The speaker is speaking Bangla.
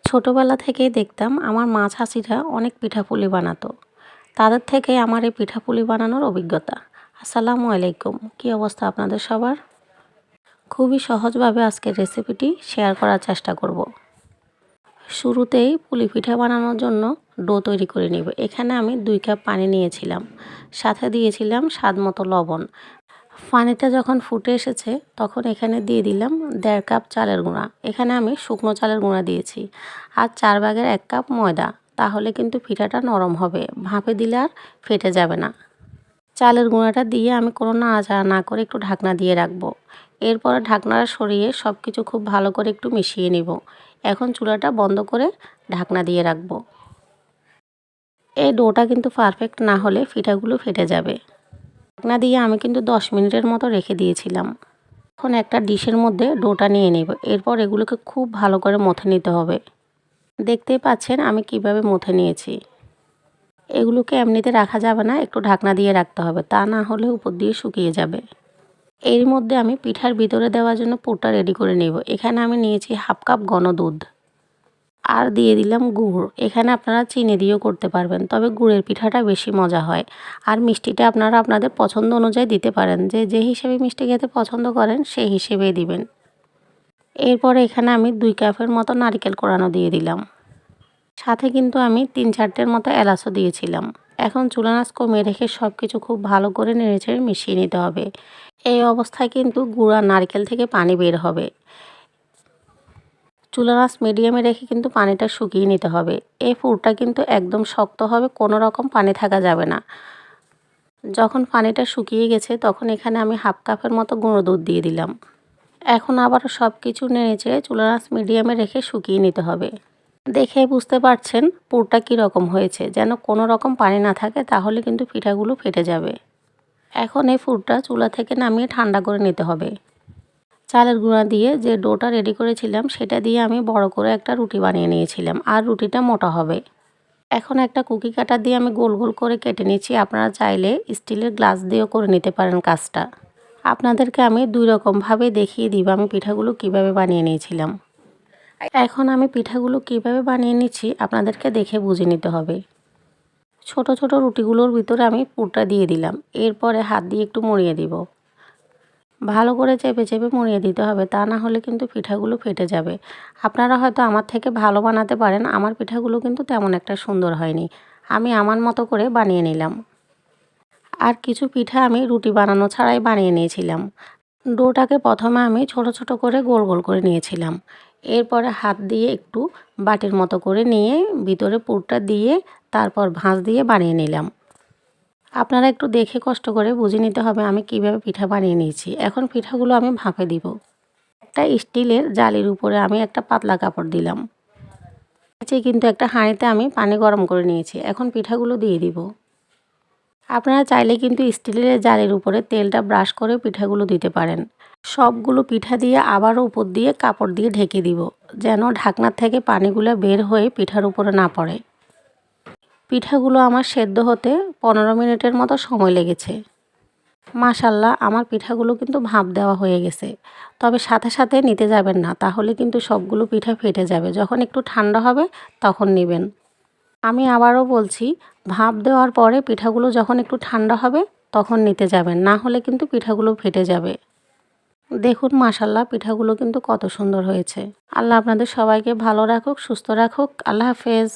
ছোটোবেলা থেকেই দেখতাম আমার মা চাচিরা অনেক পিঠাপুলি বানাতো। তাদের থেকে আমার এই পিঠাপুলি বানানোর অভিজ্ঞতা। আসসালামু আলাইকুম, কী অবস্থা আপনাদের সবার? খুবই সহজভাবে আজকের রেসিপিটি শেয়ার করার চেষ্টা করব। শুরুতেই পুলি পিঠা বানানোর জন্য ডো তৈরি করে নেব। এখানে আমি 2 কাপ পানি নিয়েছিলাম, সাথে দিয়েছিলাম স্বাদ মতো লবণ। পানিটা যখন ফুটে এসেছে তখন এখানে দিয়ে দিলাম 1.5 কাপ চালের গুঁড়া। এখানে আমি শুকনো চালের গুঁড়া দিয়েছি। আর 4/1 কাপ ময়দা, তাহলে কিন্তু পিঠাটা নরম হবে, ভাপে দিলে আর ফেটে যাবে না। চালের গুঁড়াটা দিয়ে আমি কোনো নাড়াচাড়া না করে একটু ঢাকনা দিয়ে রাখবো। এরপরে ঢাকনাটা সরিয়ে সব কিছু খুব ভালো করে একটু মিশিয়ে নিব। এখন চুলাটা বন্ধ করে ঢাকনা দিয়ে রাখবো। এই ডোটা কিন্তু পারফেক্ট না হলে পিঠাগুলো ফেটে যাবে। ঢাকনা দিয়ে আমি কিন্তু 10 মিনিটের মতো রেখে দিয়েছিলাম। এখন একটা ডিশের মধ্যে ডোটা নিয়ে নেব। এরপর এগুলোকে খুব ভালো করে মথে নিতে হবে। দেখতেই পাচ্ছেন আমি কিভাবে মথে নিয়েছি। এগুলোকে এমনিতে রাখা যাবে না, একটু ঢাকনা দিয়ে রাখতে হবে, তা না হলে উপর দিয়ে শুকিয়ে যাবে। এর মধ্যে আমি পিঠার ভিতরে দেওয়ার জন্য পুরটা রেডি করে নেব। এখানে আমি নিয়েছি 1/2 কাপ ঘন দুধ আর দিয়ে দিলাম গুড়। এখানে আপনারা চিনি দিয়েও করতে পারবেন, তবে গুড়ের পিঠাটা বেশি মজা হয়। আর মিষ্টিটা আপনারা আপনাদের পছন্দ অনুযায়ী দিতে পারেন, যে হিসেবে মিষ্টি খেতে পছন্দ করেন সেই হিসেবেই দিবেন। এরপরে এখানে আমি 2 কাপের মতো নারকেল কোড়ানো দিয়ে দিলাম। সাথে কিন্তু আমি 3-4টের মতো এলাচও দিয়েছিলাম। এখন চুলার আঁচ কমিয়ে রেখে সব কিছু খুব ভালো করে নেড়েচেড়ে মিশিয়ে নিতে হবে। এই অবস্থায় কিন্তু গুঁড় আর নারকেল থেকে পানি বের হবে। চুলার আঁচ মিডিয়ামে রেখে কিন্তু পানিটা শুকিয়ে নিতে হবে। এই পুরটা কিন্তু একদম শক্ত হবে, কোনো রকম পানি থাকা যাবে না। যখন পানিটা শুকিয়ে গেছে তখন এখানে আমি 1/2 কাপের মতো গুঁড়ো দুধ দিয়ে দিলাম। এখন আবারও সব কিছু নেড়েচেড়ে চুলার আঁচ মিডিয়ামে রেখে শুকিয়ে নিতে হবে। দেখে বুঝতে পারছেন পুরটা কীরকম হয়েছে, যেন কোনো রকম পানি না থাকে, তাহলে কিন্তু পিঠাগুলো ফেটে যাবে। এখন এই পুরটা চুলা থেকে নামিয়ে ঠান্ডা করে নিতে হবে। চালের গুঁড়া দিয়ে যে ডোটা রেডি করেছিলাম সেটা দিয়ে আমি বড় করে একটা রুটি বানিয়ে নিয়েছিলাম, আর রুটিটা মোটা হবে। এখন একটা কুকি কাটার দিয়ে আমি গোল গোল করে কেটে নিচ্ছি। আপনারা চাইলে স্টিলের গ্লাস দিয়েও করে নিতে পারেন কাজটা। আপনাদেরকে আমি 2 রকমভাবে দেখিয়ে দিব আমি পিঠাগুলো কিভাবে বানিয়ে নিয়েছিলাম। এখন আমি পিঠাগুলো কিভাবে বানিয়ে নিচ্ছি আপনাদেরকে দেখে বুঝে নিতে হবে। ছোট ছোট রুটিগুলোর ভিতরে আমি পুরটা দিয়ে দিলাম। এরপরে হাত দিয়ে একটু মুড়িয়ে দিব। ভালো করে চেপে চেপে মুড়িয়ে দিতে হবে, তা না হলে কিন্তু পিঠাগুলো ফেটে যাবে। আপনারা হয়তো আমার থেকে ভালো বানাতে পারেন, আমার পিঠাগুলো কিন্তু তেমন একটা সুন্দর হয়নি। আমি আমার মতো করে বানিয়ে নিলাম। আর কিছু পিঠা আমি রুটি বানানো ছাড়াই বানিয়ে নিয়েছিলাম। ডোটাকে প্রথমে আমি ছোট ছোট করে গোল গোল করে নিয়েছিলাম। এরপরে হাত দিয়ে একটু বাটির মতো করে নিয়ে ভিতরে পুরটা দিয়ে তারপর ভাঁজ দিয়ে বানিয়ে নিলাম। আপনারা একটু দেখে কষ্ট করে বুঝে নিতে হবে আমি কিভাবে পিঠা বানিয়ে নিয়েছি। এখন পিঠাগুলো আমি ভাপে দিব। একটা স্টিলের জালির উপরে আমি একটা পাতলা কাপড় দিলাম। নিচে কিন্তু একটা হাঁড়িতে আমি পানি গরম করে নিয়েছি। এখন পিঠাগুলো দিয়ে দিব। আপনারা চাইলে কিন্তু স্টিলের জালির উপরে তেলটা ব্রাশ করে পিঠাগুলো দিতে পারেন। সবগুলো পিঠা দিয়ে আবারও উপর দিয়ে কাপড় দিয়ে ঢেকে দিব, যেন ঢাকনার থেকে পানিগুলো বের হয়ে পিঠার উপরে না পড়ে। পিঠাগুলো আমার সেদ্ধ হতে 15 মিনিটের মতো সময় লেগেছে। মাশাআল্লাহ, আমার পিঠাগুলো কিন্তু ভাপ দেওয়া হয়ে গেছে। তবে সাথে সাথে নিতে যাবেন না, তাহলে কিন্তু সবগুলো পিঠা ফেটে যাবে। যখন একটু ঠান্ডা হবে তখন নেবেন। আমি আবারও বলছি, ভাপ দেওয়ার পরে পিঠাগুলো যখন একটু ঠান্ডা হবে তখন নিতে যাবেন, না হলে কিন্তু পিঠাগুলো ফেটে যাবে। দেখুন মাশাআল্লাহ, পিঠাগুলো কিন্তু কত সুন্দর হয়েছে। আল্লাহ আপনাদের সবাইকে ভালো রাখুক, সুস্থ রাখুক। আল্লাহ হাফেজ।